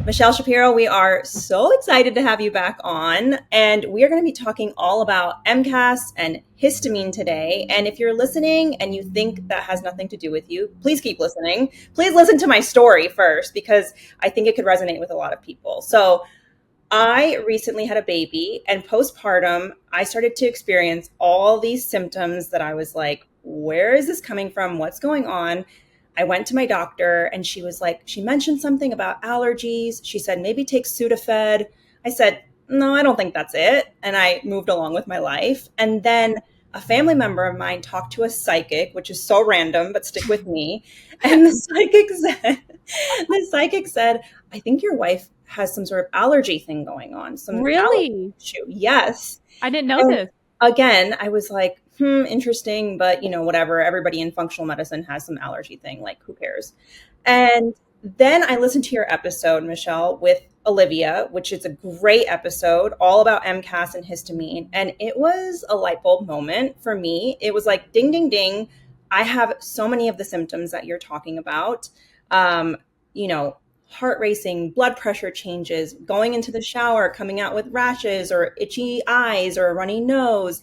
Michelle Shapiro, we are so excited to have you back on. And we are going to be talking all about MCAS and histamine today. And if you're listening and you think that has nothing to do with you, please keep listening. Please listen to my story first, because I think it could resonate with a lot of people. So I recently had a baby, and postpartum, I started to experience all these symptoms that I was like, where is this coming from? What's going on? I went to my doctor and she was like, she mentioned something about allergies. She said, maybe take Sudafed. I said, no, I don't think that's it. And I moved along with my life. And then a family member of mine talked to a psychic, which is so random, but stick with me. And the psychic said, I think your wife has some sort of allergy thing going on, some allergy Really? issue. Yes. I didn't know And this. again, I was like, interesting, but whatever. Everybody in functional medicine has some allergy thing. Like, who cares? And then I listened to your episode, Michelle, with Olivia, which is a great episode, all about MCAS and histamine. And it was a light bulb moment for me. It was like, ding, ding, ding. I have so many of the symptoms that you're talking about. Um, you know, heart racing, blood pressure changes, going into the shower, coming out with rashes or itchy eyes or a runny nose.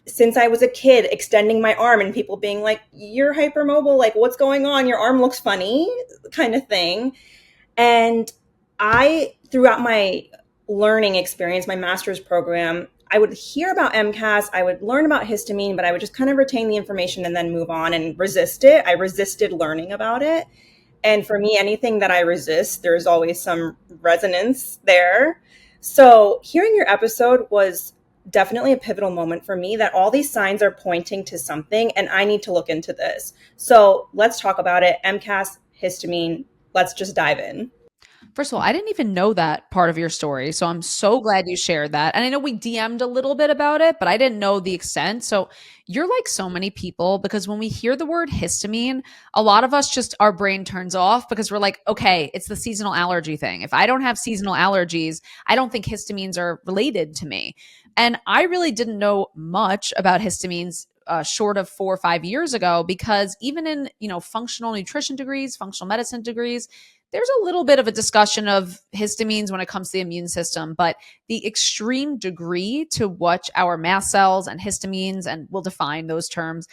Since I was a kid, extending my arm and people being like, you're hypermobile, like, what's going on? Your arm looks funny, kind of thing. And throughout my learning experience, my master's program, I would hear about MCAS, I would learn about histamine, but I would just kind of retain the information and then move on and resist it. I resisted learning about it. And for me, anything that I resist, there's always some resonance there. So hearing your episode was definitely a pivotal moment for me, that all these signs are pointing to something and I need to look into this. So let's talk about it. MCAS, histamine, let's just dive in. First of all, I didn't even know that part of your story. So I'm so glad you shared that. And I know we DM'd a little bit about it, but I didn't know the extent. So you're like so many people, because when we hear the word histamine, a lot of us just, our brain turns off because we're like, okay, it's the seasonal allergy thing. If I don't have seasonal allergies, I don't think histamines are related to me. And I really didn't know much about histamines short of 4 or 5 years ago, because even in, functional nutrition degrees, functional medicine degrees, there's a little bit of a discussion of histamines when it comes to the immune system, but the extreme degree to which our mast cells and histamines, and we'll define those terms,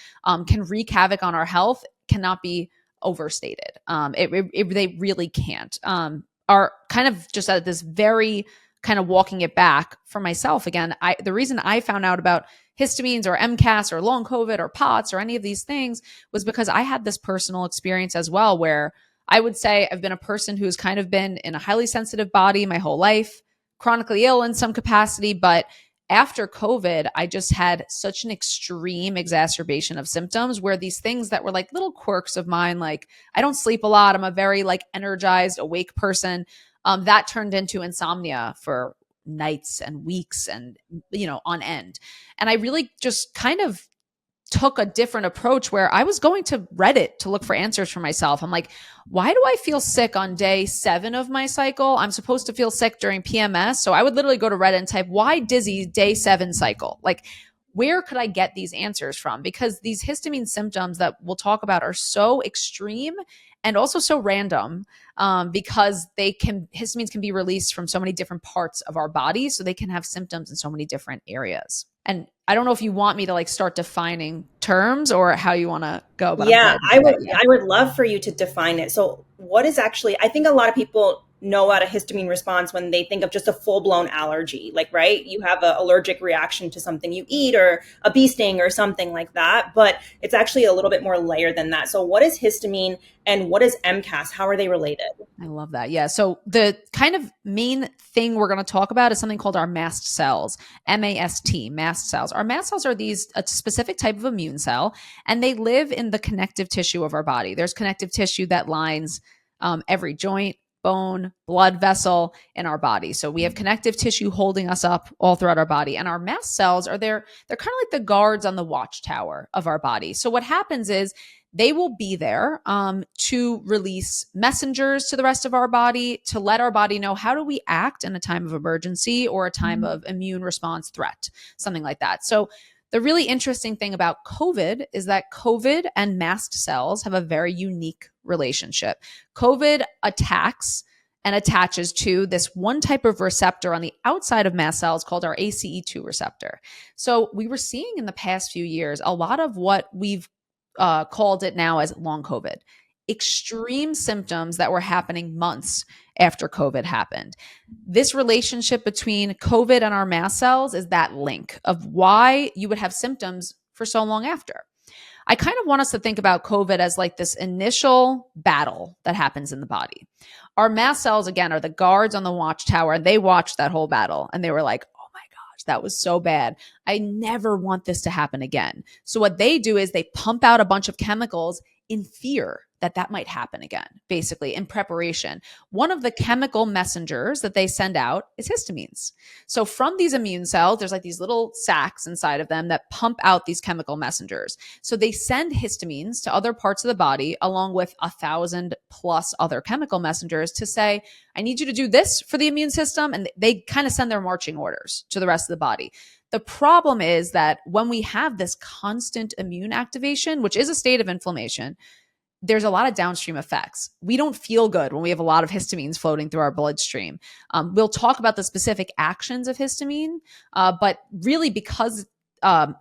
can wreak havoc on our health cannot be overstated. They really can't. Are kind of just at this very kind of walking it back for myself again. The reason I found out about histamines or MCAS or long COVID or POTS or any of these things was because I had this personal experience as well, where I would say I've been a person who's kind of been in a highly sensitive body my whole life, chronically ill in some capacity. But after COVID, I just had such an extreme exacerbation of symptoms where these things that were like little quirks of mine, like I don't sleep a lot, I'm a very like energized, awake person, that turned into insomnia for nights and weeks and, on end. And I really just kind of took a different approach where I was going to Reddit to look for answers for myself. I'm like, why do I feel sick on day 7 of my cycle? I'm supposed to feel sick during PMS. So I would literally go to Reddit and type, why dizzy day 7 cycle? Like, where could I get these answers from? Because these histamine symptoms that we'll talk about are so extreme and also so random, because histamines can be released from so many different parts of our body. So they can have symptoms in so many different areas. And I don't know if you want me to like start defining terms or how you want to go, but I'm Yeah, glad you I would said that. I would love for you to define it. So what is actually, I think a lot of people know about a histamine response when they think of just a full-blown allergy, like, right? You have an allergic reaction to something you eat or a bee sting or something like that, but it's actually a little bit more layered than that. So what is histamine and what is MCAS? How are they related? I love that. Yeah. So the kind of main thing we're going to talk about is something called our mast cells, MAST, mast cells. Our mast cells are a specific type of immune cell, and they live in the connective tissue of our body. There's connective tissue that lines every joint, bone, blood vessel in our body. So we have connective tissue holding us up all throughout our body. And our mast cells are there. They're kind of like the guards on the watchtower of our body. So what happens is they will be there to release messengers to the rest of our body, to let our body know how do we act in a time of emergency or a time of immune response threat, something like that. So the really interesting thing about COVID is that COVID and mast cells have a very unique relationship. COVID attacks and attaches to this one type of receptor on the outside of mast cells called our ACE2 receptor. So we were seeing in the past few years a lot of what we've called it now as long COVID, extreme symptoms that were happening months after COVID happened. This relationship between COVID and our mast cells is that link of why you would have symptoms for so long after. I kind of want us to think about COVID as like this initial battle that happens in the body. Our mast cells, again, are the guards on the watchtower, and they watched that whole battle and they were like, oh my gosh, that was so bad. I never want this to happen again. So what they do is they pump out a bunch of chemicals in fear that that might happen again, basically in preparation. One of the chemical messengers that they send out is histamines. So from these immune cells, there's like these little sacs inside of them that pump out these chemical messengers. So they send histamines to other parts of the body along with 1,000 plus other chemical messengers to say, I need you to do this for the immune system. And they kind of send their marching orders to the rest of the body. The problem is that when we have this constant immune activation, which is a state of inflammation, there's a lot of downstream effects. We don't feel good when we have a lot of histamines floating through our bloodstream. We'll talk about the specific actions of histamine, but really because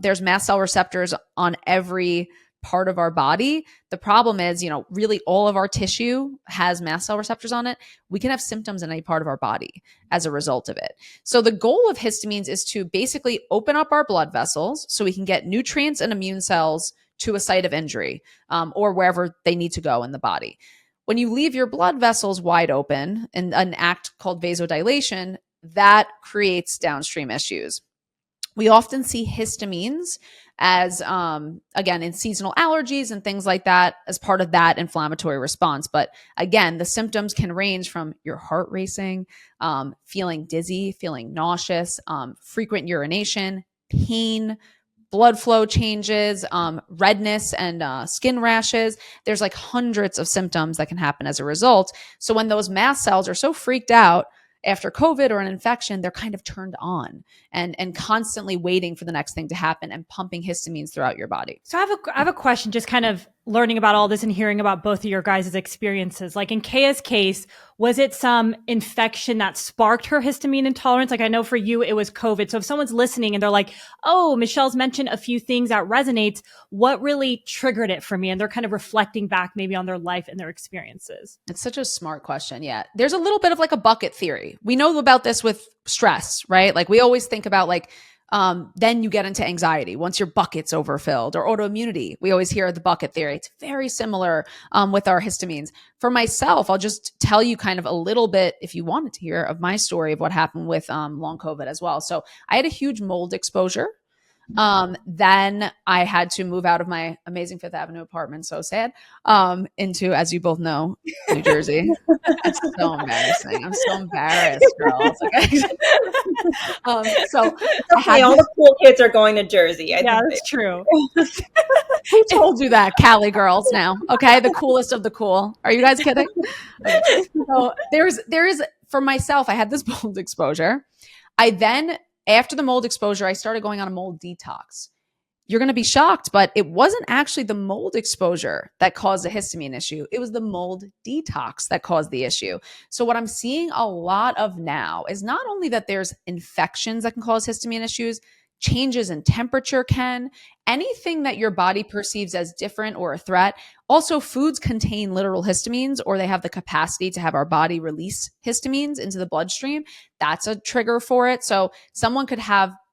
there's mast cell receptors on every part of our body, the problem is, really all of our tissue has mast cell receptors on it. We can have symptoms in any part of our body as a result of it. So the goal of histamines is to basically open up our blood vessels so we can get nutrients and immune cells to a site of injury or wherever they need to go in the body. When you leave your blood vessels wide open in an act called vasodilation, that creates downstream issues. We often see histamines as, again, in seasonal allergies and things like that as part of that inflammatory response. But again, the symptoms can range from your heart racing, feeling dizzy, feeling nauseous, frequent urination, pain, blood flow changes, redness, and skin rashes. There's like hundreds of symptoms that can happen as a result. So when those mast cells are so freaked out after COVID or an infection, they're kind of turned on and constantly waiting for the next thing to happen and pumping histamines throughout your body. So I have a question, just kind of learning about all this and hearing about both of your guys' experiences. Like in Kaya's case, was it some infection that sparked her histamine intolerance? Like I know for you, it was COVID. So if someone's listening and they're like, oh, Michelle's mentioned a few things that resonates, what really triggered it for me? And they're kind of reflecting back maybe on their life and their experiences. It's such a smart question. Yeah. There's a little bit of like a bucket theory. We know about this with stress, right? Like we always think about like, then you get into anxiety once your bucket's overfilled, or autoimmunity. We always hear the bucket theory. It's very similar with our histamines. For myself, I'll just tell you kind of a little bit, if you wanted to hear, of my story of what happened with long COVID as well. So I had a huge mold exposure. Then I had to move out of my amazing Fifth Avenue apartment, so sad, into, as you both know, New Jersey. It's so embarrassing. I'm so embarrassed, girls. Okay. So okay, all the cool kids are going to Jersey. Yeah, that's true. Who told you that, Cali girls now? Okay, the coolest of the cool. Are you guys kidding? Okay. So there is, for myself, I had this mold exposure. After the mold exposure, I started going on a mold detox. You're going to be shocked, but it wasn't actually the mold exposure that caused the histamine issue. It was the mold detox that caused the issue. So what I'm seeing a lot of now is not only that there's infections that can cause histamine issues, changes in temperature can, anything that your body perceives as different or a threat. Also, foods contain literal histamines, or they have the capacity to have our body release histamines into the bloodstream. That's a trigger for it. So someone could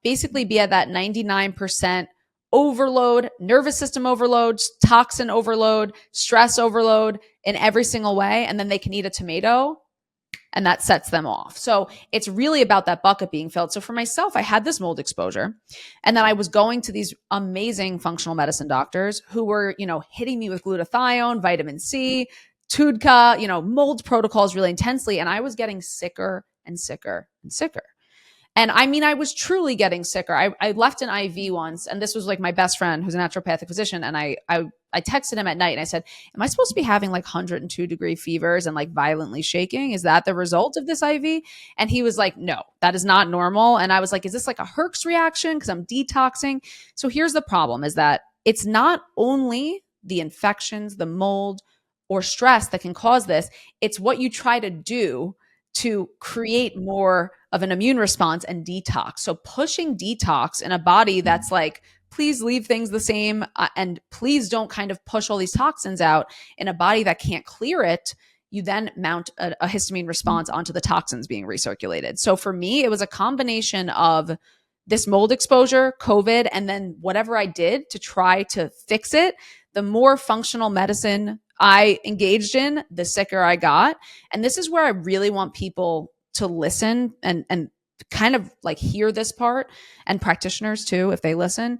basically be at that 99% overload, nervous system overload, toxin overload, stress overload in every single way. And then they can eat a tomato and that sets them off. So it's really about that bucket being filled. So for myself, I had this mold exposure, and then I was going to these amazing functional medicine doctors who were, hitting me with glutathione, vitamin C, TUDCA, mold protocols really intensely. And I was getting sicker and sicker and sicker. And I mean, I was truly getting sicker. I left an IV once, and this was like my best friend who's a naturopathic physician. And I texted him at night and I said, am I supposed to be having like 102-degree fevers and like violently shaking? Is that the result of this IV? And he was like, no, that is not normal. And I was like, is this like a Herx reaction? Because I'm detoxing. So here's the problem, is that it's not only the infections, the mold, or stress that can cause this. It's what you try to do to create more of an immune response and detox. So pushing detox in a body that's like, please leave things the same, and please don't kind of push all these toxins out in a body that can't clear it, you then mount a histamine response onto the toxins being recirculated. So for me, it was a combination of this mold exposure, COVID, and then whatever I did to try to fix it. The more functional medicine I engaged in, the sicker I got. And this is where I really want people to listen and kind of like hear this part, and practitioners too, if they listen,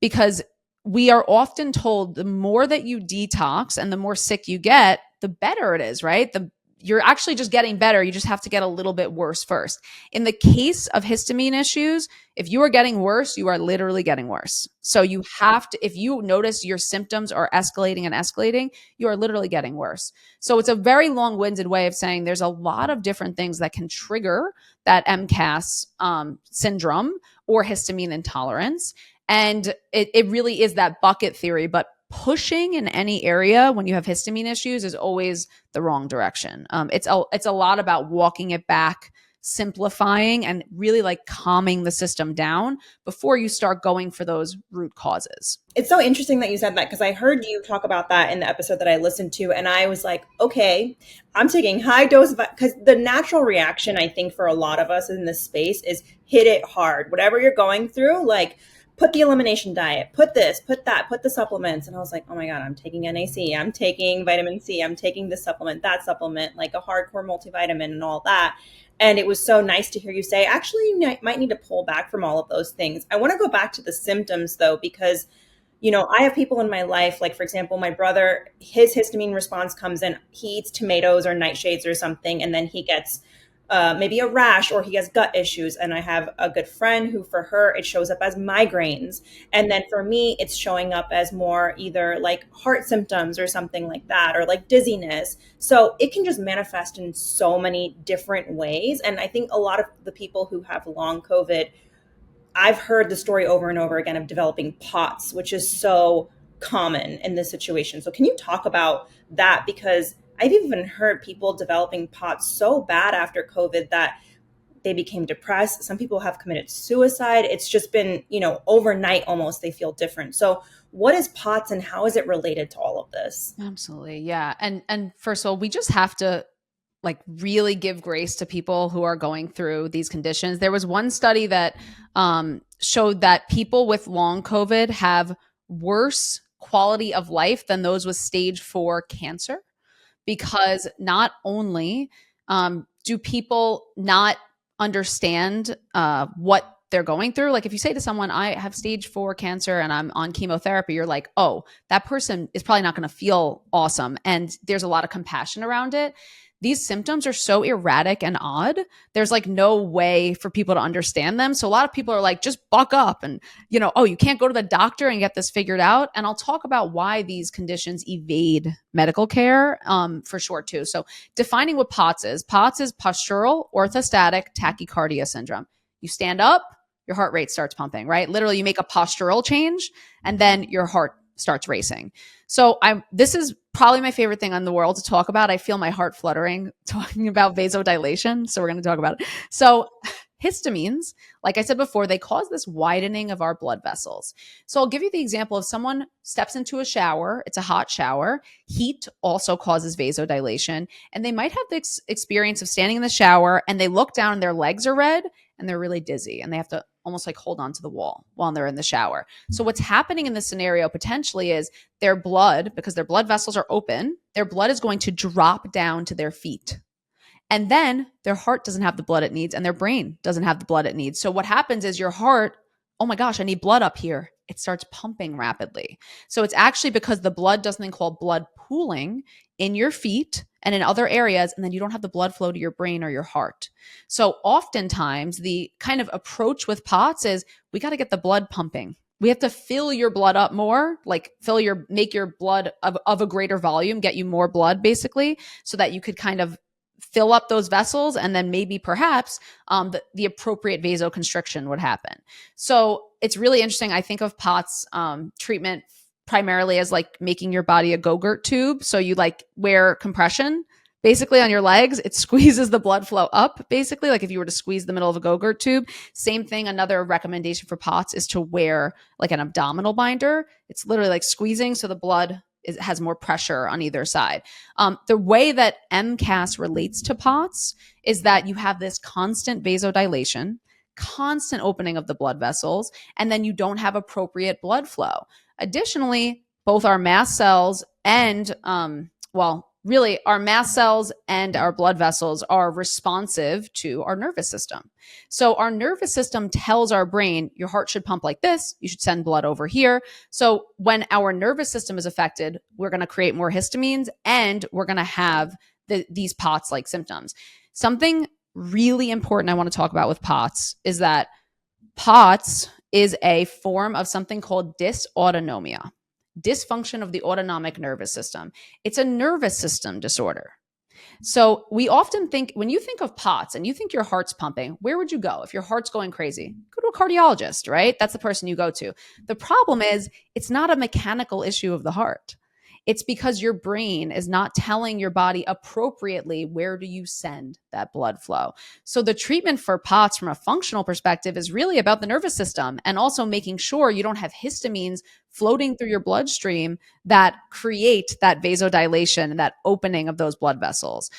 because we are often told the more that you detox and the more sick you get, the better it is, right? You're actually just getting better. You just have to get a little bit worse first. In the case of histamine issues, if you are getting worse, you are literally getting worse. So you have to, if you notice your symptoms are escalating and escalating, you are literally getting worse. So it's a very long-winded way of saying there's a lot of different things that can trigger that MCAS syndrome or histamine intolerance. And it really is that bucket theory, but pushing in any area when you have histamine issues is always the wrong direction. It's a lot about walking it back, simplifying, and really like calming the system down before you start going for those root causes. It's so interesting that you said that, because I heard you talk about that in the episode that I listened to, and I was like, okay, I'm taking high dose of, because the natural reaction, I think, for a lot of us in this space is hit it hard. Whatever you're going through, like, put the elimination diet, put this, put that, put the supplements. And I was like, oh my God, I'm taking NAC, I'm taking vitamin C, I'm taking this supplement, that supplement, like a hardcore multivitamin and all that. And it was so nice to hear you say, actually, you might need to pull back from all of those things. I want to go back to the symptoms though, because I have people in my life, like, for example, my brother, his histamine response comes in, he eats tomatoes or nightshades or something, and then he gets maybe a rash, or he has gut issues. And I have a good friend who, for her, it shows up as migraines. And then for me, it's showing up as more either like heart symptoms or something like that, or like dizziness. So it can just manifest in so many different ways. And I think a lot of the people who have long COVID, I've heard the story over and over again of developing POTS, which is so common in this situation. So can you talk about that? Because I've even heard people developing POTS so bad after COVID that they became depressed. Some people have committed suicide. It's just been, overnight almost, they feel different. So what is POTS and how is it related to all of this? Absolutely. Yeah. And first of all, we just have to like really give grace to people who are going through these conditions. There was one study that showed that people with long COVID have worse quality of life than those with stage 4 cancer, because not only do people not understand what they're going through. Like if you say to someone, I have stage 4 cancer and I'm on chemotherapy, you're like, oh, that person is probably not going to feel awesome. And there's a lot of compassion around it. These symptoms are so erratic and odd. There's like no way for people to understand them. So a lot of people are like, just buck up and, oh, you can't go to the doctor and get this figured out. And I'll talk about why these conditions evade medical care for sure too. So defining what POTS is postural orthostatic tachycardia syndrome. You stand up, your heart rate starts pumping, right? Literally you make a postural change and then your heart starts racing. So this is probably my favorite thing in the world to talk about. I feel my heart fluttering talking about vasodilation. So we're going to talk about it. So histamines, like I said before, they cause this widening of our blood vessels. So I'll give you the example of someone steps into a shower. It's a hot shower. Heat also causes vasodilation. And they might have the experience of standing in the shower and they look down and their legs are red and they're really dizzy and they have to almost like hold on to the wall while they're in the shower. So what's happening in this scenario potentially is their blood, because their blood vessels are open, their blood is going to drop down to their feet. And then their heart doesn't have the blood it needs and their brain doesn't have the blood it needs. So what happens is your heart, oh my gosh, I need blood up here. It starts pumping rapidly. So it's actually because the blood does something called blood pooling in your feet and in other areas, and then you don't have the blood flow to your brain or your heart. So oftentimes the kind of approach with POTS is we got to get the blood pumping. We have to fill your blood up more, like make your blood of a greater volume, get you more blood basically, so that you could kind of fill up those vessels, and then maybe perhaps the appropriate vasoconstriction would happen. So it's really interesting. I think of POTS treatment primarily as like making your body a Go-Gurt tube. So you like wear compression basically on your legs. It squeezes the blood flow up, basically, like if you were to squeeze the middle of a Go-Gurt tube. Same thing. Another recommendation for POTS is to wear like an abdominal binder. It's literally like squeezing so the blood has more pressure on either side. The way that MCAS relates to POTS is that you have this constant vasodilation, constant opening of the blood vessels, and then you don't have appropriate blood flow. Additionally, both our mast cells and, really, our mast cells and our blood vessels are responsive to our nervous system. So our nervous system tells our brain, your heart should pump like this. You should send blood over here. So when our nervous system is affected, we're going to create more histamines and we're going to have these POTS-like symptoms. Something really important I want to talk about with POTS is that POTS is a form of something called dysautonomia. Dysfunction of the autonomic nervous system. It's a nervous system disorder. So we often think, when you think of POTS and you think your heart's pumping, where would you go? If your heart's going crazy, go to a cardiologist, right? That's the person you go to. The problem is it's not a mechanical issue of the heart. It's because your brain is not telling your body appropriately where do you send that blood flow. So the treatment for POTS from a functional perspective is really about the nervous system and also making sure you don't have histamines floating through your bloodstream that create that vasodilation and that opening of those blood vessels.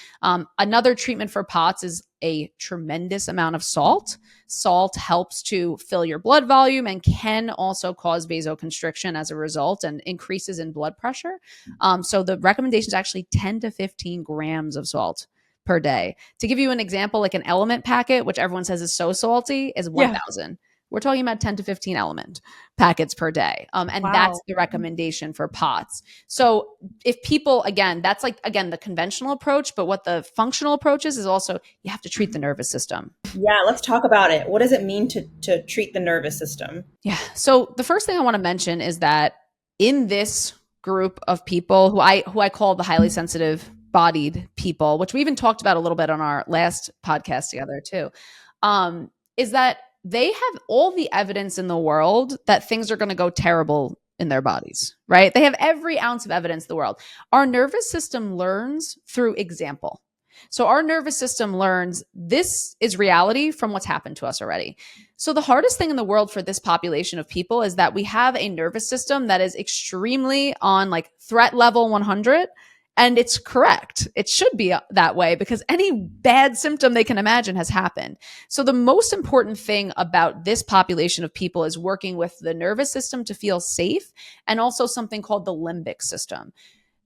Another treatment for POTS is a tremendous amount of salt. Salt helps to fill your blood volume and can also cause vasoconstriction as a result and increases in blood pressure. So the recommendation is actually 10 to 15 grams of salt per day. To give you an example, like an element packet, which everyone says is so salty, is 1,000. We're talking about 10 to 15 element packets per day. And that's the recommendation for POTS. So if people, again, that's like, again, the conventional approach, but what the functional approach is also you have to treat the nervous system. Yeah, let's talk about it. What does it mean to treat the nervous system? Yeah. So the first thing I want to mention is that in this group of people who I call the highly sensitive bodied people, which we even talked about a little bit on our last podcast together too, is that they have all the evidence in the world that things are going to go terrible in their bodies, right? They have every ounce of evidence in the world. Our nervous system learns through example. So our nervous system learns this is reality from what's happened to us already. So the hardest thing in the world for this population of people is that we have a nervous system that is extremely on like threat level 100. And it's correct. It should be that way because any bad symptom they can imagine has happened. So the most important thing about this population of people is working with the nervous system to feel safe and also something called the limbic system.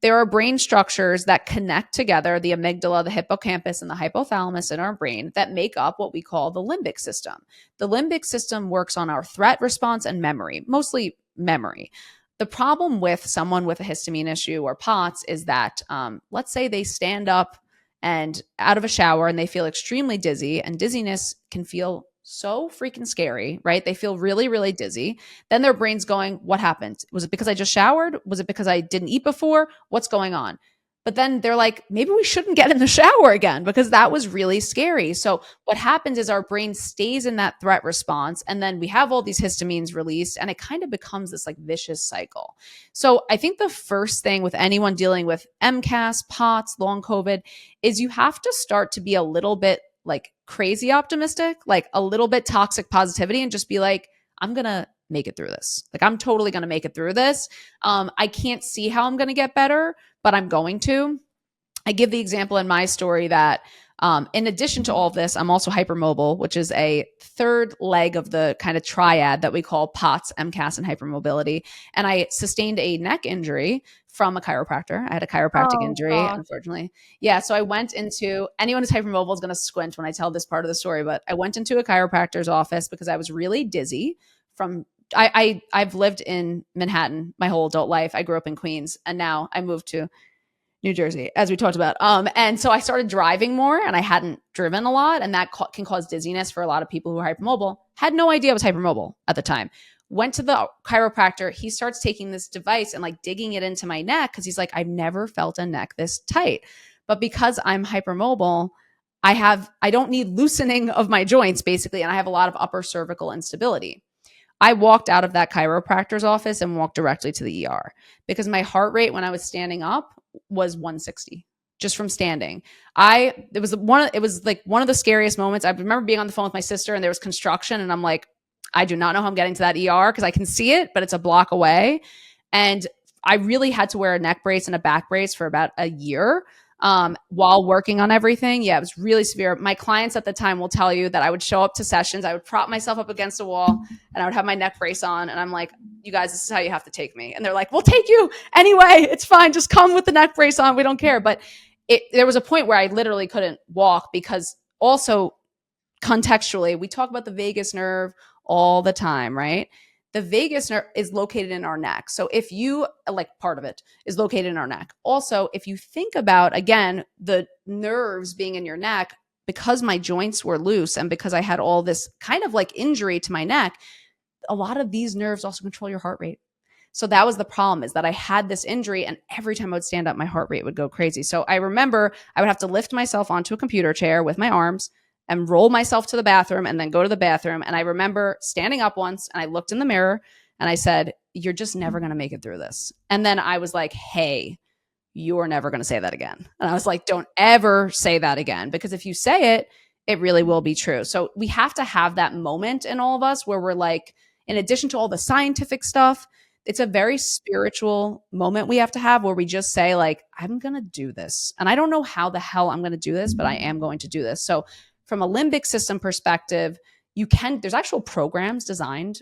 There are brain structures that connect together, the amygdala, the hippocampus, and the hypothalamus in our brain that make up what we call the limbic system. The limbic system works on our threat response and memory, mostly memory. The problem with someone with a histamine issue or POTS is that, let's say they stand up and out of a shower and they feel extremely dizzy, and dizziness can feel so freaking scary, right? They feel really, really dizzy. Then their brain's going, what happened? Was it because I just showered? Was it because I didn't eat before? What's going on? But then they're like, maybe we shouldn't get in the shower again because that was really scary. So what happens is our brain stays in that threat response. And then we have all these histamines released and it kind of becomes this like vicious cycle. So I think the first thing with anyone dealing with MCAS, POTS, long COVID is you have to start to be a little bit like crazy optimistic, like a little bit toxic positivity and just be like, I'm going to make it through this. Like I'm totally going to make it through this. I can't see how I'm going to get better, but I'm going to. I give the example in my story that in addition to all of this, I'm also hypermobile, which is a third leg of the kind of triad that we call POTS, MCAS, and hypermobility. And I sustained a neck injury from a chiropractor. I had a chiropractic injury, unfortunately. Yeah. So I went into, anyone who's hypermobile is going to squint when I tell this part of the story, but I went into a chiropractor's office because I was really dizzy from I've lived in Manhattan my whole adult life. I grew up in Queens and now I moved to New Jersey, as we talked about. And so I started driving more and I hadn't driven a lot. And that can cause dizziness for a lot of people who are hypermobile. Had no idea I was hypermobile at the time. Went to the chiropractor. He starts taking this device and like digging it into my neck because he's like, I've never felt a neck this tight. But because I'm hypermobile, I don't need loosening of my joints basically. And I have a lot of upper cervical instability. I walked out of that chiropractor's office and walked directly to the ER because my heart rate when I was standing up was 160. just from standing. It was like one of the scariest moments. I remember being on the phone with my sister and there was construction and I'm like, I do not know how I'm getting to that ER because I can see it, but it's a block away. And I really had to wear a neck brace and a back brace for about a year while working on everything. Yeah, it was really severe. My clients at the time will tell you that I would show up to sessions, I would prop myself up against a wall and I would have my neck brace on. And I'm like, you guys, this is how you have to take me. And they're like, we'll take you anyway. It's fine. Just come with the neck brace on. We don't care. But there was a point where I literally couldn't walk because also contextually, we talk about the vagus nerve all the time, right? The vagus nerve is located in our neck. So if you, like part of it is located in our neck. Also, if you think about, again, the nerves being in your neck, because my joints were loose and because I had all this kind of like injury to my neck, a lot of these nerves also control your heart rate. So that was the problem, is that I had this injury and every time I would stand up, my heart rate would go crazy. So I remember I would have to lift myself onto a computer chair with my arms and roll myself to the bathroom and then go to the bathroom. And I remember standing up once and I looked in the mirror and I said, you're just never going to make it through this. And then I was like, hey, you're never going to say that again. And I was like, don't ever say that again, because if you say it, it really will be true. So we have to have that moment in all of us where we're like, in addition to all the scientific stuff, it's a very spiritual moment we have to have where we just say like, I'm going to do this. And I don't know how the hell I'm going to do this, but I am going to do this. So from a limbic system perspective, there's actual programs designed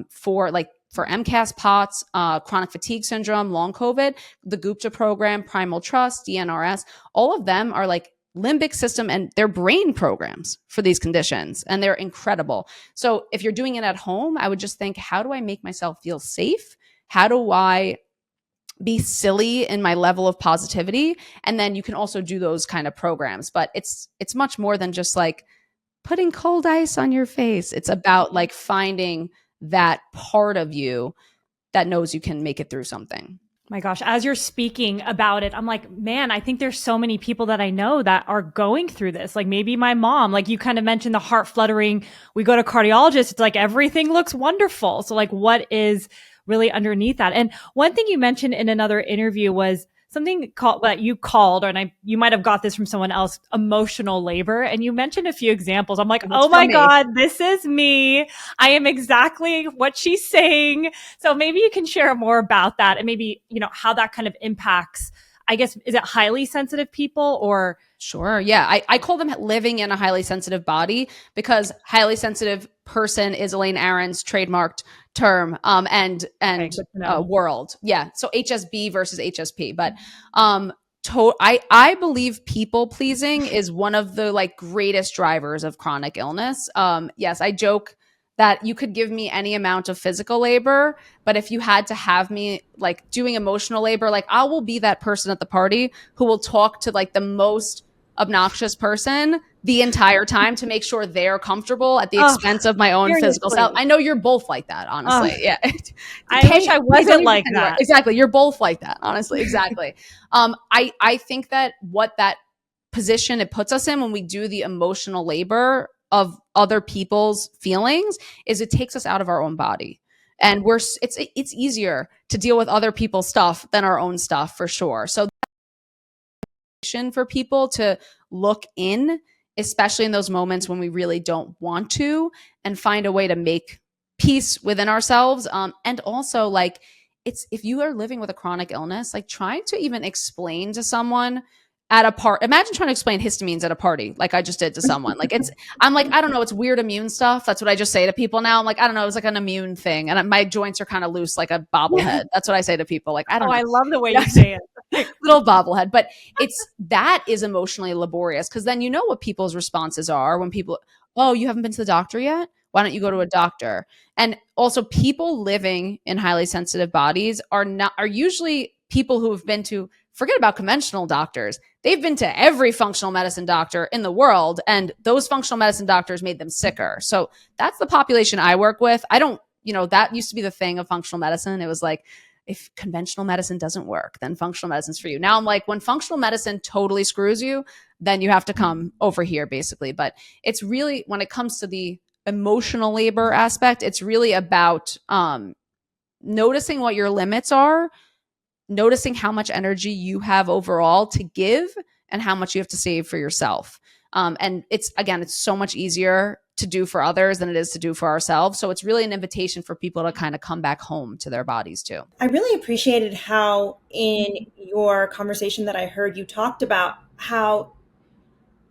for MCAS POTS, chronic fatigue syndrome, long COVID, the Gupta program, Primal Trust, DNRS, all of them are like limbic system and they're brain programs for these conditions. And they're incredible. So if you're doing it at home, I would just think, how do I make myself feel safe? How do I be silly in my level of positivity? And then you can also do those kind of programs, but it's much more than just like putting cold ice on your face. It's about like finding that part of you that knows you can make it through something. My gosh, as you're speaking about it, I'm like, man, I think there's so many people that I know that are going through this. Like maybe my mom, like you kind of mentioned the heart fluttering. We go to cardiologists. It's like everything looks wonderful. So like what is really underneath that? And one thing you mentioned in another interview was something that you called, and you might have got this from someone else, emotional labor. And you mentioned a few examples. I'm like, oh my God, this is me. I am exactly what she's saying. So maybe you can share more about that and maybe, how that kind of impacts, I guess, is it highly sensitive people or? Sure. Yeah. I call them living in a highly sensitive body because highly sensitive person is Elaine Aron's trademarked term and world. Yeah. So HSB versus HSP. But I believe people pleasing is one of the like greatest drivers of chronic illness. Yes, I joke that you could give me any amount of physical labor, but if you had to have me like doing emotional labor, like I will be that person at the party who will talk to like the most obnoxious person the entire time to make sure they're comfortable at the expense of my own physical self. I know you're both like that, honestly. Yeah. I wish I wasn't like that. Exactly. You're both like that, honestly. Exactly. I think that what that position it puts us in when we do the emotional labor of other people's feelings is it takes us out of our own body. And it's easier to deal with other people's stuff than our own stuff for sure. So for people to look in, especially in those moments when we really don't want to, and find a way to make peace within ourselves. And also like if you are living with a chronic illness, like trying to even explain to someone at a party, imagine trying to explain histamines at a party, like I just did to someone. Like I'm like, I don't know, it's weird immune stuff. That's what I just say to people now. I'm like, I don't know, it's like an immune thing. And my joints are kind of loose, like a bobblehead. That's what I say to people. Like, I don't know. I love the way you say it. Little bobblehead. But that is emotionally laborious because then you know what people's responses are when people, oh, you haven't been to the doctor yet? Why don't you go to a doctor? And also people living in highly sensitive bodies are usually people who have been to, forget about conventional doctors. They've been to every functional medicine doctor in the world, and those functional medicine doctors made them sicker. So that's the population I work with. That used to be the thing of functional medicine. It was like, if conventional medicine doesn't work, then functional medicine's for you. Now I'm like, when functional medicine totally screws you, then you have to come over here, basically. But it's really, when it comes to the emotional labor aspect, it's really about noticing what your limits are, noticing how much energy you have overall to give and how much you have to save for yourself. And it's so much easier to do for others than it is to do for ourselves. So it's really an invitation for people to kind of come back home to their bodies too. I really appreciated how in your conversation that I heard, you talked about how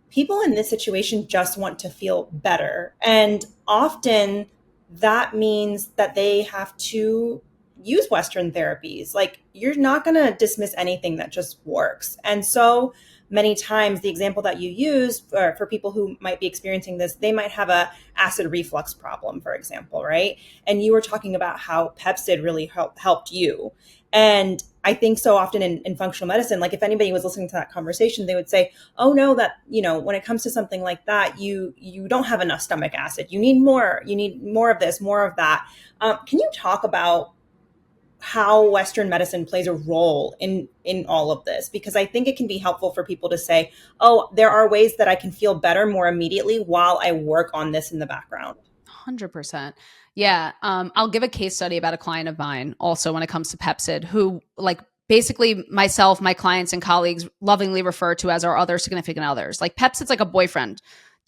people in this situation just want to feel better. And often that means that they have to use Western therapies. Like, you're not going to dismiss anything that just works. And so many times the example that you use for people who might be experiencing this, they might have a acid reflux problem, for example, right? And you were talking about how Pepcid really helped you. And I think so often in functional medicine, like if anybody was listening to that conversation, they would say, oh no, that, when it comes to something like that, you don't have enough stomach acid. You need more of this, more of that. Can you talk about how Western medicine plays a role in all of this? Because I think it can be helpful for people to say, oh, there are ways that I can feel better more immediately while I work on this in the background. 100%. Yeah. I'll give a case study about a client of mine also when it comes to Pepcid, who basically myself, my clients and colleagues lovingly refer to as our other significant others. Like Pepcid's like a boyfriend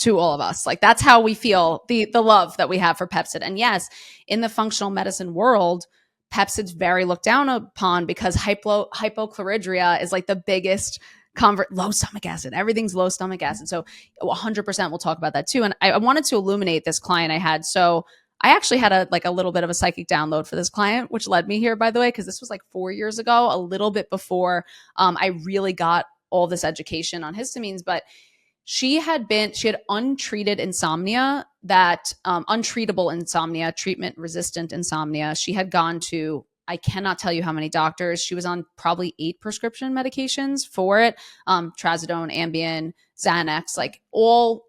to all of us. Like that's how we feel, the love that we have for Pepcid. And yes, in the functional medicine world, Pepcid's very looked down upon because hypochlorhydria is like the biggest low stomach acid. Everything's low stomach acid. So 100% we'll talk about that too. And I wanted to illuminate this client I had. So I actually had a little bit of a psychic download for this client, which led me here, by the way, because this was like 4 years ago, a little bit before I really got all this education on histamines. But she had untreated insomnia, that untreatable insomnia, treatment resistant insomnia. She had gone to, I cannot tell you how many doctors. She was on probably 8 prescription medications for it. Trazodone, Ambien, Xanax,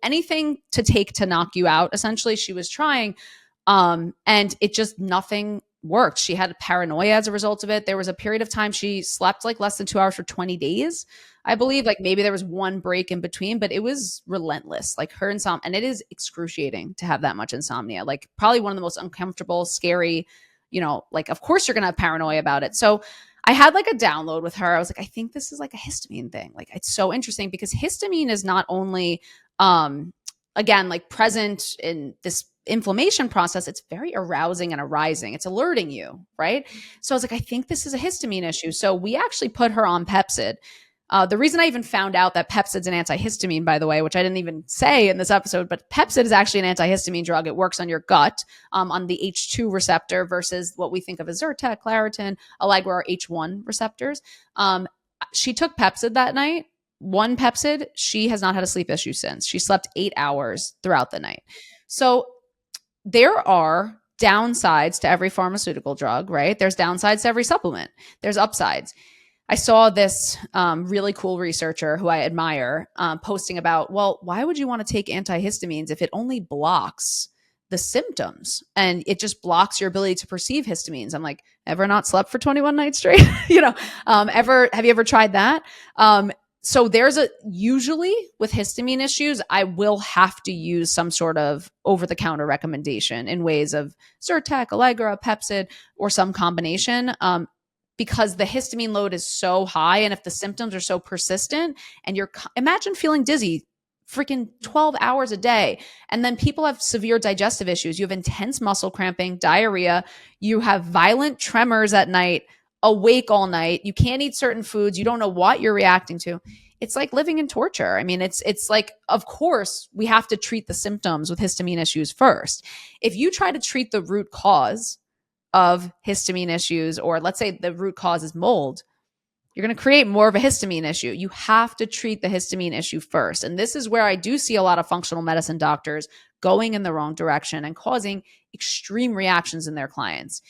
anything to take to knock you out. Essentially, she was trying. And it just, nothing worked. She had paranoia as a result of it. There was a period of time she slept less than 2 hours for 20 days. I believe maybe there was one break in between, but it was relentless. Her insomnia, and it is excruciating to have that much insomnia. Probably one of the most uncomfortable, scary, of course you're going to have paranoia about it. So I had a download with her. I was like, I think this is a histamine thing. It's so interesting because histamine is not only, present in this inflammation process, it's very arousing and arising. It's alerting you, right? So I was like, I think this is a histamine issue. So we actually put her on Pepcid. The reason I even found out that Pepcid's an antihistamine, by the way, which I didn't even say in this episode, but Pepcid is actually an antihistamine drug. It works on your gut, on the H2 receptor versus what we think of as Zyrtec, Claritin, Allegra are H1 receptors. She took Pepcid that night. One Pepcid, she has not had a sleep issue since. She slept 8 hours throughout the night. So there are downsides to every pharmaceutical drug, right? There's downsides to every supplement. There's upsides. I saw this really cool researcher who I admire posting about, well, why would you want to take antihistamines if it only blocks the symptoms and it just blocks your ability to perceive histamines? I'm like, ever not slept for 21 nights straight? Have you ever tried that? So usually with histamine issues, I will have to use some sort of over-the-counter recommendation in ways of Zyrtec, Allegra, Pepcid, or some combination, because the histamine load is so high. And if the symptoms are so persistent and imagine feeling dizzy freaking 12 hours a day. And then people have severe digestive issues. You have intense muscle cramping, diarrhea. You have violent tremors at night, awake all night. You can't eat certain foods. You don't know what you're reacting to. It's like living in torture. I mean, it's of course, we have to treat the symptoms with histamine issues first. If you try to treat the root cause of histamine issues, or let's say the root cause is mold, you're going to create more of a histamine issue. You have to treat the histamine issue first. And this is where I do see a lot of functional medicine doctors going in the wrong direction and causing extreme reactions in their clients.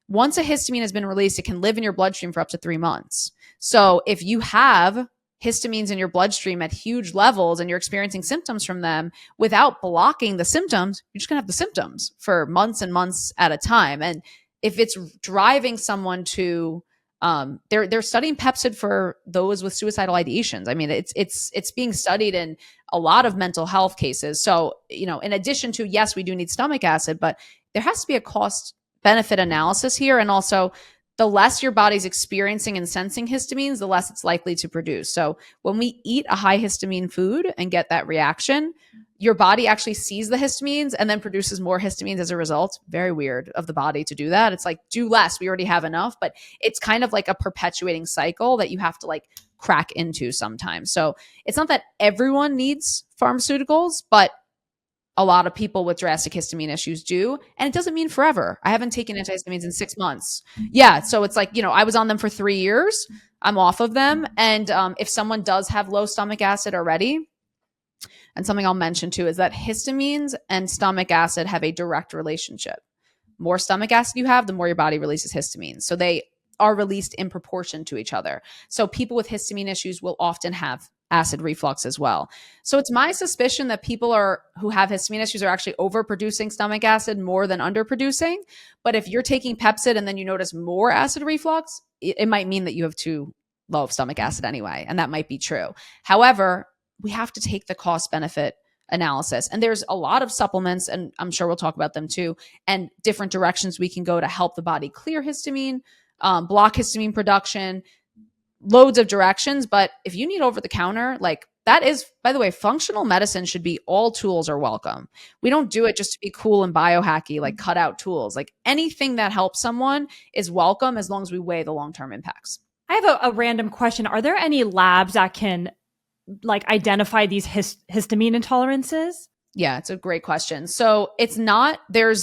Once a histamine has been released, it can live in your bloodstream for up to 3 months. So if you have histamines in your bloodstream at huge levels and you're experiencing symptoms from them, without blocking the symptoms, you're just going to have the symptoms for months and months at a time. And if it's driving someone to, they're studying Pepcid for those with suicidal ideations. I mean, it's being studied in a lot of mental health cases. So, in addition to, yes, we do need stomach acid, but there has to be a cost benefit analysis here. And also the less your body's experiencing and sensing histamines, the less it's likely to produce. So when we eat a high histamine food and get that reaction, your body actually sees the histamines and then produces more histamines as a result. Very weird of the body to do that. It's like, do less. We already have enough, but it's kind of like a perpetuating cycle that you have to like crack into sometimes. So it's not that everyone needs pharmaceuticals, but a lot of people with drastic histamine issues do. And it doesn't mean forever. I haven't taken antihistamines in 6 months. Yeah. So it's like, I was on them for 3 years. I'm off of them. And if someone does have low stomach acid already, and something I'll mention too is that histamines and stomach acid have a direct relationship. More stomach acid you have, the more your body releases histamines. So they are released in proportion to each other. So people with histamine issues will often have acid reflux as well. So it's my suspicion that people who have histamine issues are actually overproducing stomach acid more than underproducing. But if you're taking Pepcid and then you notice more acid reflux, it might mean that you have too low of stomach acid anyway. And that might be true. However, we have to take the cost benefit analysis. And there's a lot of supplements, and I'm sure we'll talk about them too, and different directions we can go to help the body clear histamine, block histamine production, loads of directions. But if you need over the counter, like that is, by the way, functional medicine should be all tools are welcome. We don't do it just to be cool and biohacky, like cut out tools. Like anything that helps someone is welcome as long as we weigh the long-term impacts. I have a random question. Are there any labs that can like identify these histamine intolerances? Yeah, it's a great question. So it's not, there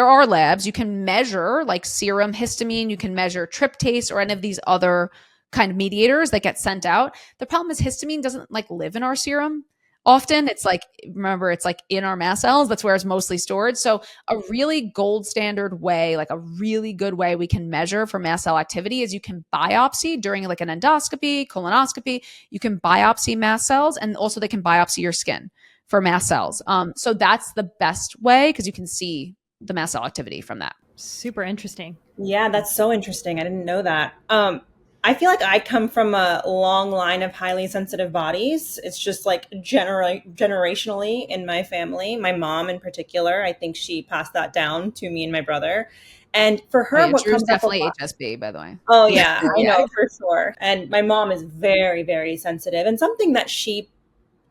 are labs you can measure like serum histamine, you can measure tryptase or any of these other kind of mediators that get sent out. The problem is histamine doesn't like live in our serum. Often it's like, remember, it's like in our mast cells. That's where it's mostly stored. So a really gold standard way, like a really good way we can measure for mast cell activity is you can biopsy during like an endoscopy, colonoscopy. You can biopsy mast cells, and also they can biopsy your skin for mast cells. So that's the best way because you can see the mast cell activity from that. Super interesting. Yeah, that's so interesting. I didn't know that. I feel like I come from a long line of highly sensitive bodies. It's just like generationally in my family. My mom in particular, I think she passed that down to me and my brother. And for her, what Drew's comes up a definitely lot, HSB, by the way. oh yeah, I know for sure. And my mom is very, very sensitive. And something that she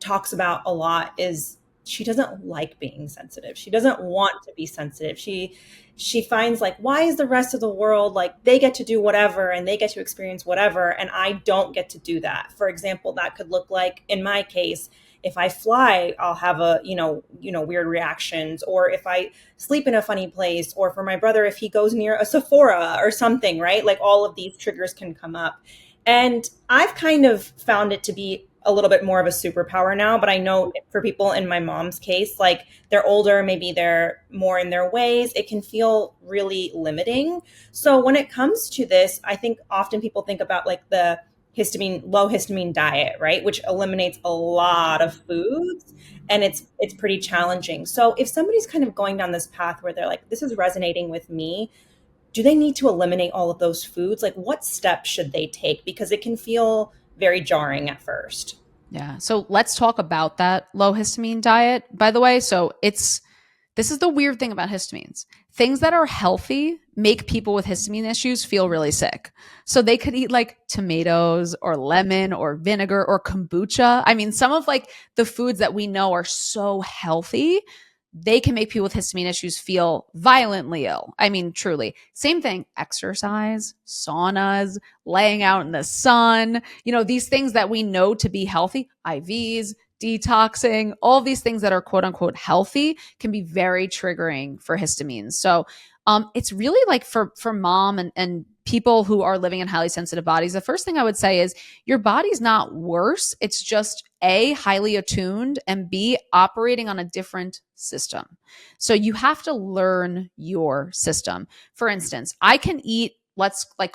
talks about a lot is she doesn't like being sensitive. She doesn't want to be sensitive. She finds like, why is the rest of the world like they get to do whatever and they get to experience whatever and I don't get to do that? For example, that could look like in my case, if I fly, I'll have weird reactions, or if I sleep in a funny place, or for my brother, if he goes near a Sephora or something, right? Like all of these triggers can come up. And I've kind of found it to be a little bit more of a superpower now, but I know for people in my mom's case, like they're older, maybe they're more in their ways, it can feel really limiting. So when it comes to this, I think often people think about like the low histamine diet, right? Which eliminates a lot of foods and it's pretty challenging. So if somebody's kind of going down this path where they're like, this is resonating with me, do they need to eliminate all of those foods? Like what steps should they take? Because it can feel very jarring at first. Yeah. So let's talk about that low histamine diet, by the way. So this is the weird thing about histamines. Things that are healthy make people with histamine issues feel really sick. So they could eat like tomatoes or lemon or vinegar or kombucha. I mean, some of like the foods that we know are so healthy, they can make people with histamine issues feel violently ill. I mean, truly. Same thing, exercise, saunas, laying out in the sun, these things that we know to be healthy, IVs, detoxing, all these things that are quote unquote healthy can be very triggering for histamines. So it's really like for mom and people who are living in highly sensitive bodies, the first thing I would say is your body's not worse. It's just A, highly attuned, and B, operating on a different system. So you have to learn your system. For instance, I can eat, I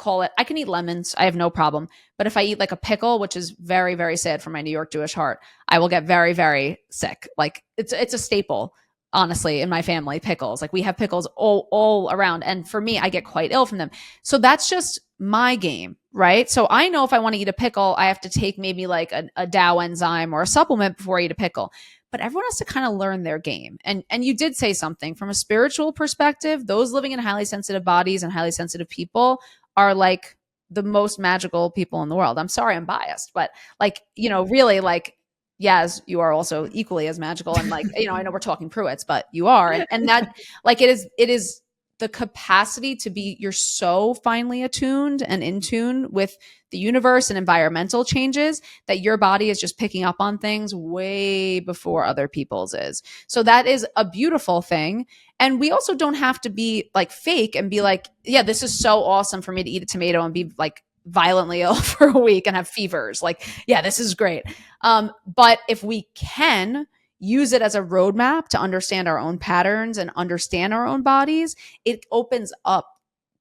can eat lemons. I have no problem. But if I eat like a pickle, which is very, very sad for my New York Jewish heart, I will get very, very sick. Like it's a staple, honestly, in my family, pickles. Like we have pickles all around. And for me, I get quite ill from them. So that's just my game, right? So I know if I want to eat a pickle, I have to take maybe like a Dow enzyme or a supplement before I eat a pickle. But everyone has to kind of learn their game. And you did say something from a spiritual perspective, those living in highly sensitive bodies and highly sensitive people are like the most magical people in the world. I'm sorry I'm biased, but like, really, like, yes, you are also equally as magical. And like, I know we're talking Pruitts, but you are. And that, like, it is the capacity to be, you're so finely attuned and in tune with the universe and environmental changes that your body is just picking up on things way before other people's is. So that is a beautiful thing. And we also don't have to be like fake and be like, yeah, this is so awesome for me to eat a tomato and be like violently ill for a week and have fevers. Like, yeah, this is great. But if we can use it as a roadmap to understand our own patterns and understand our own bodies, it opens up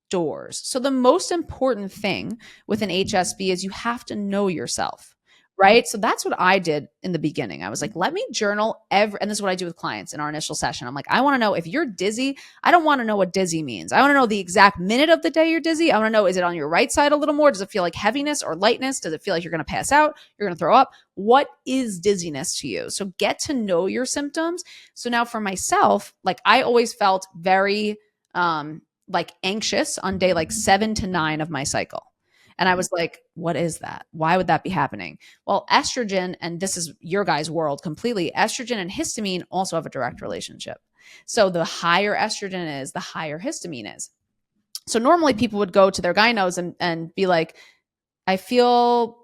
doors. So the most important thing with an HSP is you have to know yourself. Right. So that's what I did in the beginning. I was like, let me journal and this is what I do with clients in our initial session. I'm like, I want to know if you're dizzy. I don't want to know what dizzy means. I want to know the exact minute of the day you're dizzy. I want to know, is it on your right side a little more? Does it feel like heaviness or lightness? Does it feel like you're going to pass out? You're going to throw up? What is dizziness to you? So get to know your symptoms. So now for myself, like I always felt very like anxious on day like 7 to 9 of my cycle. And I was like, what is that? Why would that be happening? Well, estrogen, and this is your guys' world completely, estrogen and histamine also have a direct relationship. So the higher estrogen is, the higher histamine is. So normally people would go to their gynos and be like, I feel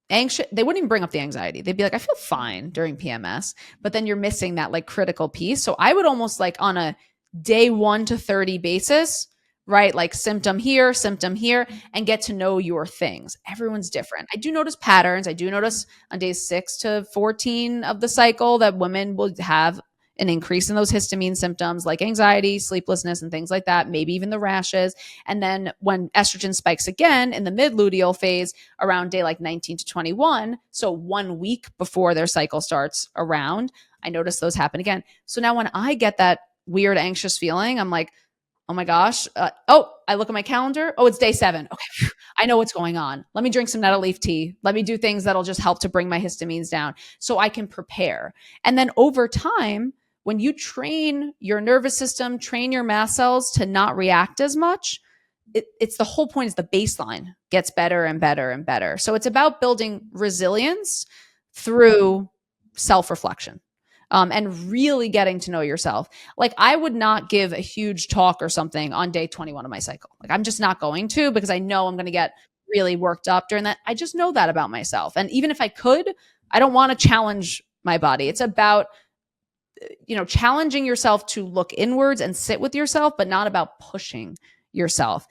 anxious. They wouldn't even bring up the anxiety. They'd be like, I feel fine during PMS, but then you're missing that like critical piece. So I would almost like on a day 1 to 30 basis, right? Like symptom here, and get to know your things. Everyone's different. I do notice patterns. I do notice on days 6 to 14 of the cycle that women will have an increase in those histamine symptoms like anxiety, sleeplessness, and things like that, maybe even the rashes. And then when estrogen spikes again in the mid-luteal phase around day like 19 to 21, so 1 week before their cycle starts around, I notice those happen again. So now when I get that weird anxious feeling, I'm like, oh my gosh. I look at my calendar. Oh, it's day 7. Okay. I know what's going on. Let me drink some nettle leaf tea. Let me do things that'll just help to bring my histamines down so I can prepare. And then over time, when you train your nervous system, train your mast cells to not react as much, it's the whole point is the baseline gets better and better and better. So it's about building resilience through self-reflection. And really getting to know yourself. Like I would not give a huge talk or something on day 21 of my cycle. Like I'm just not going to, because I know I'm going to get really worked up during that. I just know that about myself. And even if I could, I don't want to challenge my body. It's about, challenging yourself to look inwards and sit with yourself, but not about pushing yourself.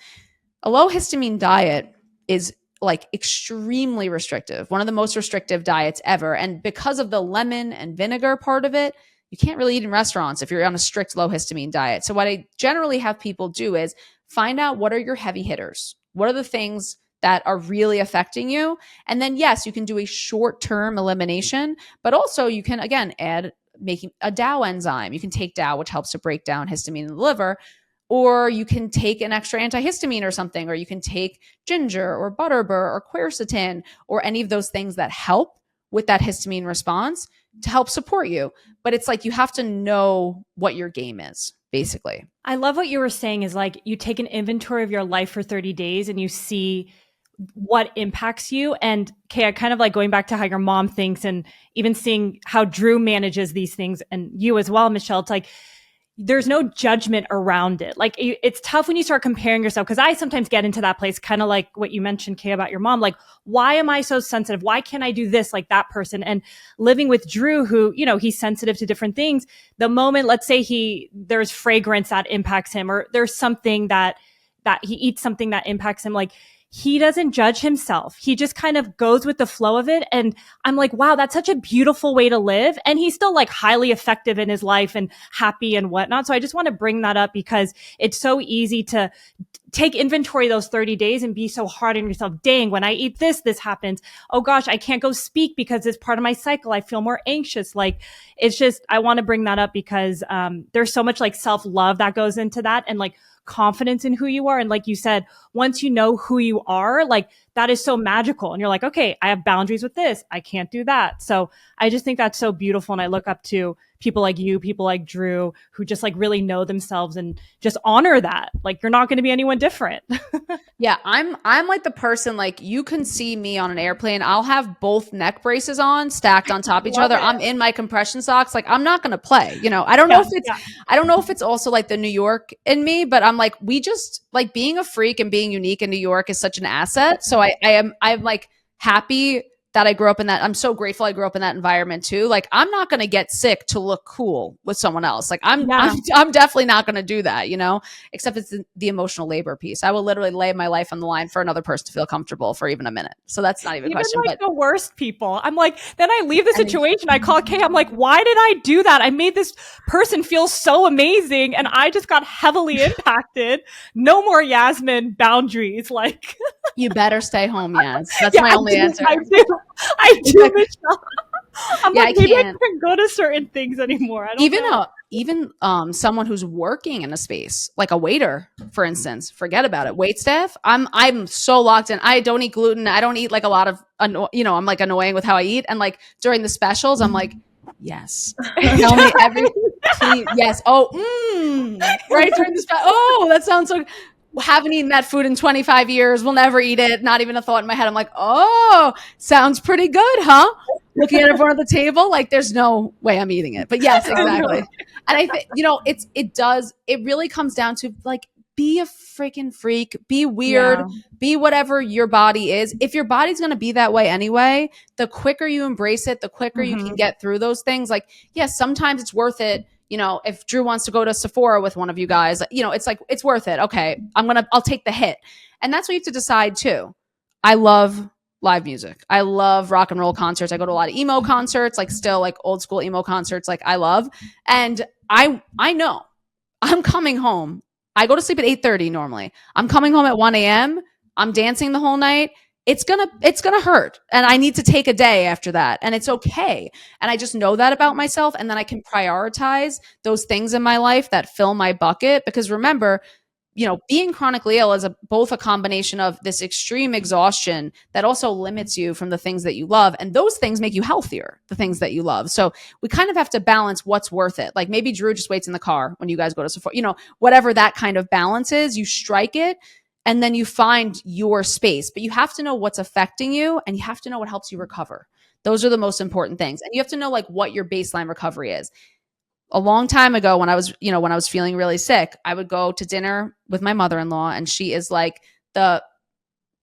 A low histamine diet is like extremely restrictive, one of the most restrictive diets ever. And because of the lemon and vinegar part of it, you can't really eat in restaurants if you're on a strict low histamine diet. So what I generally have people do is find out what are your heavy hitters? What are the things that are really affecting you? And then yes, you can do a short-term elimination, but also you can, again, add making a DAO enzyme. You can take DAO, which helps to break down histamine in the liver, or you can take an extra antihistamine or something, or you can take ginger or butterbur or quercetin or any of those things that help with that histamine response to help support you. But it's like you have to know what your game is, basically. I love what you were saying is like you take an inventory of your life for 30 days and you see what impacts you. And Kay, I kind of like going back to how your mom thinks and even seeing how Drew manages these things and you as well, Michelle. It's like there's no judgment around it. Like it's tough when you start comparing yourself. Cause I sometimes get into that place, kind of like what you mentioned, Kay, about your mom. Like, why am I so sensitive? Why can't I do this like that person? And living with Drew, who, he's sensitive to different things. The moment, let's say there's fragrance that impacts him, or there's something that he eats something that impacts him. Like, he doesn't judge himself. He just kind of goes with the flow of it. And I'm like, wow, that's such a beautiful way to live. And he's still like highly effective in his life and happy and whatnot. So I just want to bring that up because it's so easy to take inventory those 30 days and be so hard on yourself. Dang, when I eat this happens. Oh gosh, I can't go speak because it's part of my cycle. I feel more anxious. Like it's just, I want to bring that up because there's so much like self-love that goes into that and like confidence in who you are. And like you said, once you know who you are, like that is so magical. And you're like, okay, I have boundaries with this. I can't do that. So I just think that's so beautiful. And I look up to people like you, people like Drew, who just like really know themselves and just honor that. Like, you're not going to be anyone different. Yeah, I'm like the person, like, you can see me on an airplane. I'll have both neck braces on stacked on top of each other. I'm in my compression socks. Like, I'm not going to play. I don't know if it's I don't know if it's also like the New York in me, but I'm like, we just like being a freak and being unique in New York is such an asset. So I'm like happy that I grew up in that. I'm so grateful I grew up in that environment too. Like, I'm not going to get sick to look cool with someone else. Like, I'm definitely not going to do that, except it's the emotional labor piece. I will literally lay my life on the line for another person to feel comfortable for even a minute. So that's not even a question. Like, but the worst people, I'm like, then I leave the situation. I call Kay. I'm like, why did I do that? I made this person feel so amazing, and I just got heavily impacted. No more Yasmin boundaries. Like, you better stay home, Yas. That's my only answer. I do, Michelle. I'm like, maybe I can't go to certain things anymore. I don't know. Even someone who's working in a space, like a waiter, for instance, forget about it. Wait staff, I'm so locked in. I don't eat gluten. I don't eat like a lot of, I'm like annoying with how I eat. And like during the specials, I'm like, yes, tell me everything. Yes. Oh, right during the special. Oh, that sounds so. Haven't eaten that food in 25 years. We'll never eat it. Not even a thought in my head. I'm like, oh, sounds pretty good, huh? Looking at everyone at the table, like there's no way I'm eating it. But yes, exactly. And I think, it really comes down to like, be a freaking freak, be weird, be whatever your body is. If your body's going to be that way anyway, the quicker you embrace it, the quicker you can get through those things. Like, yes, sometimes it's worth it. If Drew wants to go to Sephora with one of you guys, it's like, it's worth it. Okay. I'll take the hit. And that's what you have to decide too. I love live music. I love rock and roll concerts. I go to a lot of emo concerts, like still like old school emo concerts. Like I love, and I know I'm coming home. I go to sleep at 8:30 normally. I'm coming home at 1 a.m. I'm dancing the whole night. It's gonna hurt. And I need to take a day after that. And it's okay. And I just know that about myself. And then I can prioritize those things in my life that fill my bucket. Because remember, being chronically ill is both a combination of this extreme exhaustion that also limits you from the things that you love. And those things make you healthier, the things that you love. So we kind of have to balance what's worth it. Like maybe Drew just waits in the car when you guys go to Sephora, whatever that kind of balance is, you strike it. And then you find your space, but you have to know what's affecting you and you have to know what helps you recover. Those are the most important things. And you have to know like what your baseline recovery is. A long time ago when I was feeling really sick, I would go to dinner with my mother-in-law, and she is like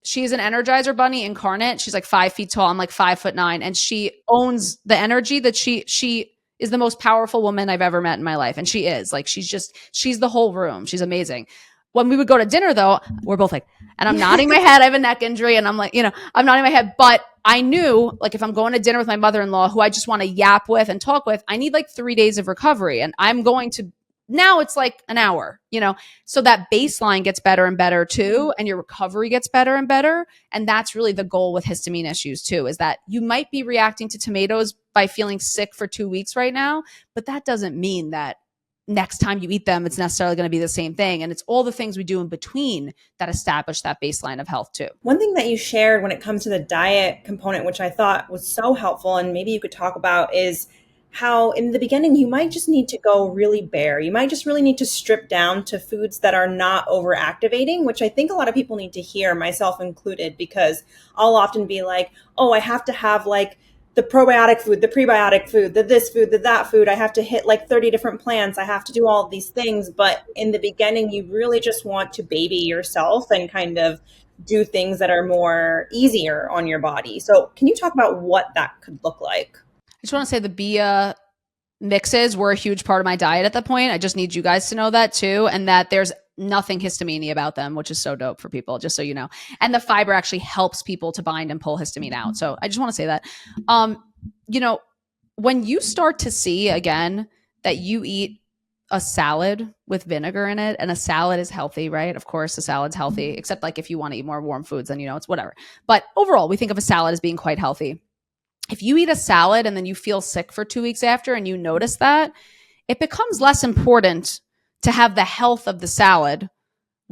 she's an Energizer bunny incarnate. She's like 5 feet tall. I'm like 5'9", and she owns the energy that she is the most powerful woman I've ever met in my life. And she is like, she's the whole room. She's amazing. When we would go to dinner though, we're both like, and I'm nodding my head. I have a neck injury and I'm like, I'm nodding my head, but I knew like if I'm going to dinner with my mother-in-law who I just want to yap with and talk with, I need like 3 days of recovery, and I'm going to, now it's like an hour, so that baseline gets better and better too. And your recovery gets better and better. And that's really the goal with histamine issues too, is that you might be reacting to tomatoes by feeling sick for 2 weeks right now, but that doesn't mean that next time you eat them, it's necessarily going to be the same thing. And it's all the things we do in between that establish that baseline of health too. One thing that you shared when it comes to the diet component, which I thought was so helpful, and maybe you could talk about, is how in the beginning you might just need to go really bare. You might just really need to strip down to foods that are not over activating, which I think a lot of people need to hear, myself included, because I'll often be like, oh, I have to have like the probiotic food, the prebiotic food, the this food, the that food. I have to hit like 30 different plants. I have to do all of these things. But in the beginning, you really just want to baby yourself and kind of do things that are more easier on your body. So can you talk about what that could look like? I just want to say the BIA mixes were a huge part of my diet at that point. I just need you guys to know that too. And that there's nothing histamine about them, which is so dope for people, just so you know. And the fiber actually helps people to bind and pull histamine out. So I just want to say that, when you start to see again that you eat a salad with vinegar in it, and a salad is healthy, right? Of course, a salad's healthy, except like if you want to eat more warm foods, then, it's whatever. But overall, we think of a salad as being quite healthy. If you eat a salad and then you feel sick for 2 weeks after and you notice that, it becomes less important to have the health of the salad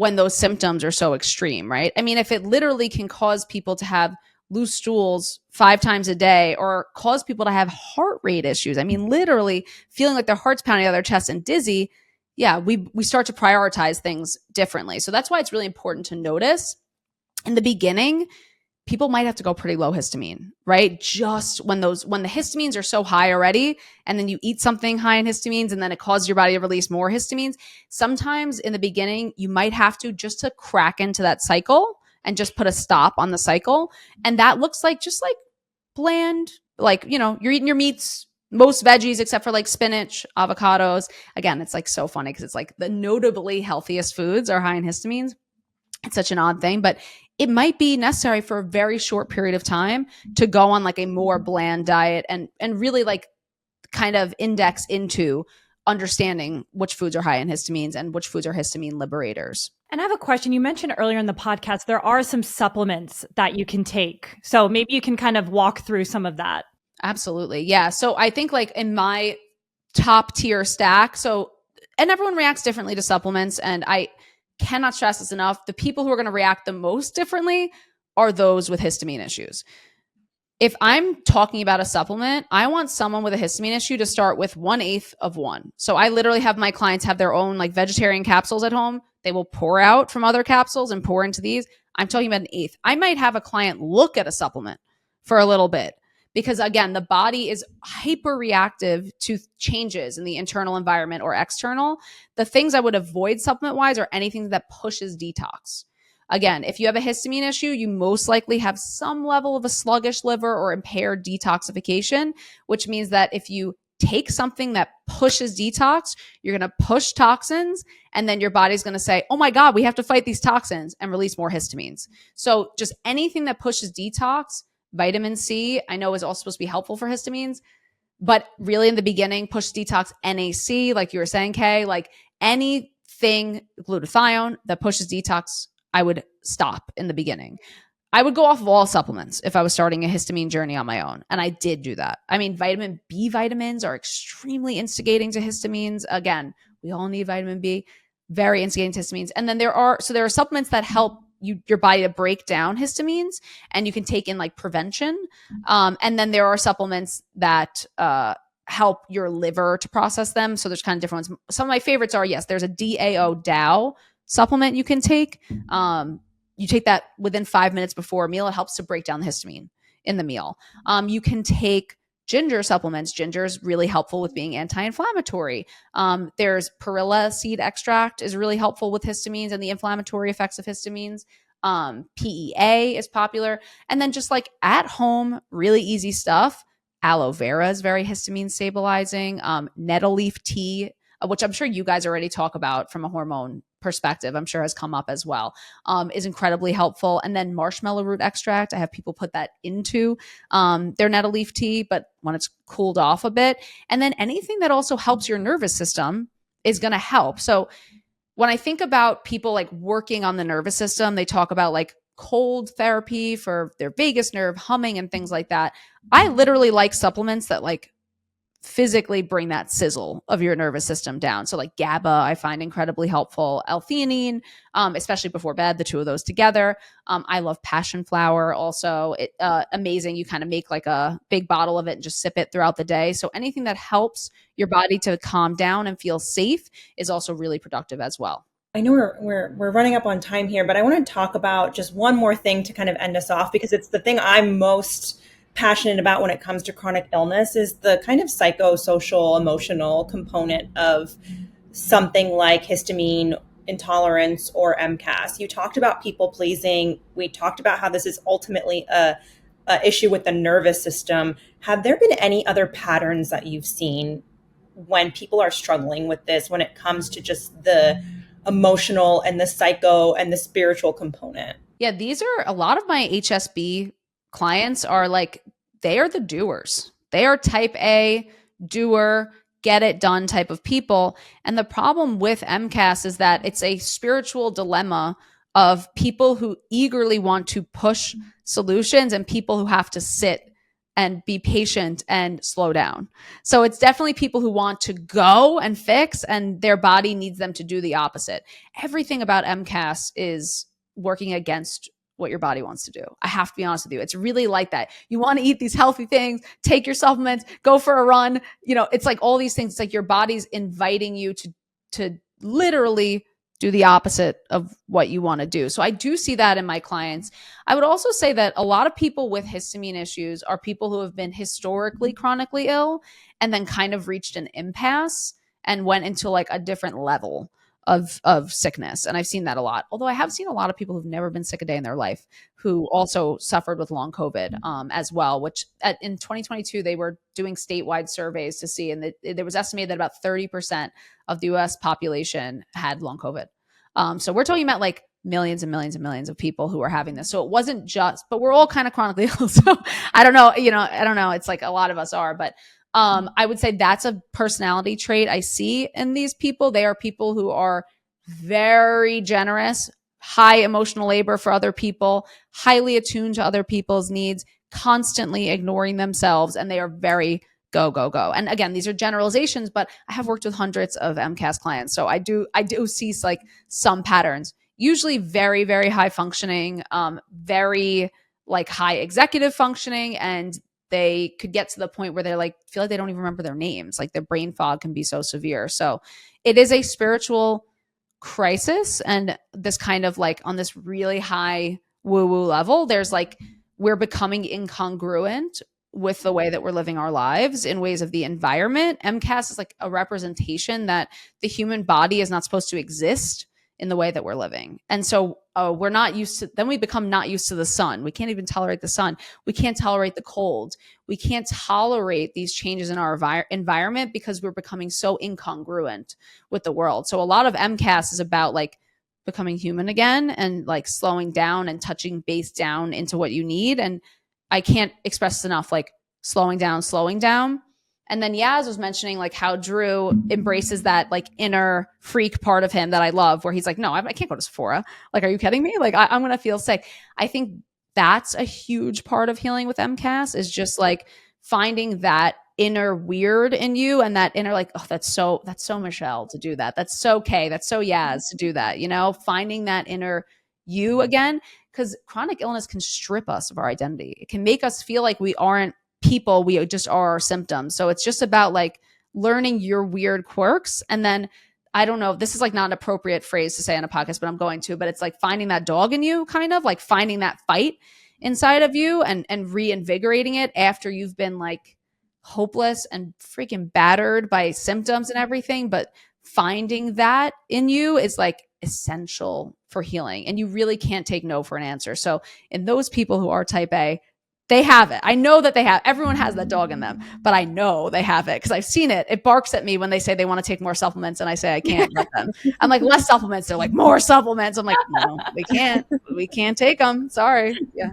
when those symptoms are so extreme, right? I mean, if it literally can cause people to have loose stools 5 times a day or cause people to have heart rate issues, I mean, literally feeling like their heart's pounding out of their chest and dizzy, yeah, we start to prioritize things differently. So that's why it's really important to notice in the beginning, people might have to go pretty low histamine, right? Just when the histamines are so high already, and then you eat something high in histamines and then it causes your body to release more histamines. Sometimes in the beginning, you might have to just to crack into that cycle and just put a stop on the cycle. And that looks like just like bland, like, you're eating your meats, most veggies except for like spinach, avocados. Again, it's like so funny because it's like the notably healthiest foods are high in histamines. It's such an odd thing, but it might be necessary for a very short period of time to go on like a more bland diet and really like kind of index into understanding which foods are high in histamines and which foods are histamine liberators. And I have a question. You mentioned earlier in the podcast, there are some supplements that you can take. So maybe you can kind of walk through some of that. Absolutely. Yeah. So I think like in my top tier stack, and everyone reacts differently to supplements. And I cannot stress this enough. The people who are going to react the most differently are those with histamine issues. If I'm talking about a supplement, I want someone with a histamine issue to start with 1/8 of one. So I literally have my clients have their own like vegetarian capsules at home. They will pour out from other capsules and pour into these. I'm talking about 1/8. I might have a client look at a supplement for a little bit because again, the body is hyper reactive to changes in the internal environment or external. The things I would avoid supplement wise are anything that pushes detox. Again, if you have a histamine issue, you most likely have some level of a sluggish liver or impaired detoxification, which means that if you take something that pushes detox, you're going to push toxins, and then your body's going to say, oh my God, we have to fight these toxins and release more histamines. So just anything that pushes detox, vitamin C, I know is also supposed to be helpful for histamines, but really in the beginning, push detox NAC, like you were saying, Kay, like anything glutathione that pushes detox, I would stop in the beginning. I would go off of all supplements if I was starting a histamine journey on my own. And I did do that. I mean, vitamin B vitamins are extremely instigating to histamines. Again, we all need vitamin B, very instigating to histamines. And then there are supplements that help your body to break down histamines, and you can take in like prevention. And then there are supplements that help your liver to process them. So there's kind of different ones. Some of my favorites are, yes, there's a DAO supplement you can take. You take that within 5 minutes before a meal. It helps to break down the histamine in the meal. You can take ginger supplements. Ginger is really helpful with being anti-inflammatory. There's perilla seed extract is really helpful with histamines and the inflammatory effects of histamines. PEA is popular. And then just like at home, really easy stuff. Aloe vera is very histamine stabilizing. Nettle leaf tea, which I'm sure you guys already talk about from a hormone perspective, I'm sure has come up as well, is incredibly helpful. And then marshmallow root extract, I have people put that into their nettle leaf tea, but when it's cooled off a bit. And then anything that also helps your nervous system is going to help. So when I think about people like working on the nervous system, they talk about like cold therapy for their vagus nerve, humming and things like that. I literally like supplements that like physically bring that sizzle of your nervous system down. So like GABA, I find incredibly helpful. L-theanine, especially before bed, the two of those together. I love passion flower also. Amazing. You kind of make like a big bottle of it and just sip it throughout the day. So anything that helps your body to calm down and feel safe is also really productive as well. I know we're running up on time here, but I want to talk about just one more thing to kind of end us off, because it's the thing I'm most passionate about when it comes to chronic illness is the kind of psychosocial, emotional component of something like histamine intolerance or MCAS. You talked about people pleasing. We talked about how this is ultimately a issue with the nervous system. Have there been any other patterns that you've seen when people are struggling with this, when it comes to just the emotional and the psycho and the spiritual component? Yeah, these are a lot of my HSB clients are like, they are the doers. They are type A, doer, get it done type of people. And the problem with MCAS is that it's a spiritual dilemma of people who eagerly want to push solutions and people who have to sit and be patient and slow down. So it's definitely people who want to go and fix, and their body needs them to do the opposite. Everything about MCAS is working against what your body wants to do. I have to be honest with you. It's really like that. You want to eat these healthy things, take your supplements, go for a run. You know, it's like all these things. It's like your body's inviting you to literally do the opposite of what you want to do. So I do see that in my clients. I would also say that a lot of people with histamine issues are people who have been historically chronically ill and then kind of reached an impasse and went into like a different level of sickness. And I've seen that a lot. Although I have seen a lot of people who've never been sick a day in their life who also suffered with long COVID as well, which in 2022, they were doing statewide surveys to see, and there was estimated that about 30% of the US population had long COVID. So we're talking about like millions and millions and millions of people who are having this. So it wasn't just, but we're all kind of chronically ill. So I don't know, I don't know. It's like a lot of us are, but I would say that's a personality trait I see in these people. They are people who are very generous, high emotional labor for other people, highly attuned to other people's needs, constantly ignoring themselves, and they are very go, go, go. And again, these are generalizations, but I have worked with hundreds of MCAS clients. So I do see like some patterns, usually very, very high functioning, very like high executive functioning. And they could get to the point where they're like, feel like they don't even remember their names. Like their brain fog can be so severe. So it is a spiritual crisis. And this kind of like on this really high woo woo level, there's like, we're becoming incongruent with the way that we're living our lives in ways of the environment. MCAS is like a representation that the human body is not supposed to exist in the way that we're living. And so we're not used to, then we become not used to the sun. We can't even tolerate the sun. We can't tolerate the cold. We can't tolerate these changes in our environment because we're becoming so incongruent with the world. So a lot of MCAS is about like becoming human again and like slowing down and touching base down into what you need. And I can't express enough, like slowing down. And then Yaz was mentioning like how Drew embraces that like inner freak part of him that I love, where he's like, no, I can't go to Sephora. Like, are you kidding me? Like, I'm going to feel sick. I think that's a huge part of healing with MCAS is just like finding that inner weird in you and that inner like, oh, that's so Michelle to do that. That's so Kay. That's so Yaz to do that. Finding that inner you again, because chronic illness can strip us of our identity. It can make us feel like we aren't people, we just are our symptoms. So it's just about like learning your weird quirks. And then I don't know, this is like not an appropriate phrase to say on a podcast, but I'm going to, but it's like finding that dog in you, kind of like finding that fight inside of you and reinvigorating it after you've been like hopeless and freaking battered by symptoms and everything. But finding that in you is like essential for healing. And you really can't take no for an answer. So in those people who are type A, they have it. I know that they have. Everyone has that dog in them, but I know they have it because I've seen it. It barks at me when they say they want to take more supplements, and I say I can't let them. I'm like, less supplements. They're like, more supplements. I'm like, no, we can't. We can't take them. Sorry. Yeah.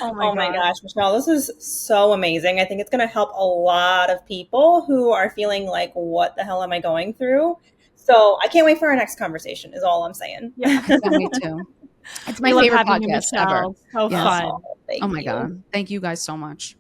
Oh my gosh, Michelle, this is so amazing. I think it's going to help a lot of people who are feeling like, what the hell am I going through? So I can't wait for our next conversation is all I'm saying. Yeah, me too. It's my favorite podcast ever. So fun. Oh my God. Thank you guys so much.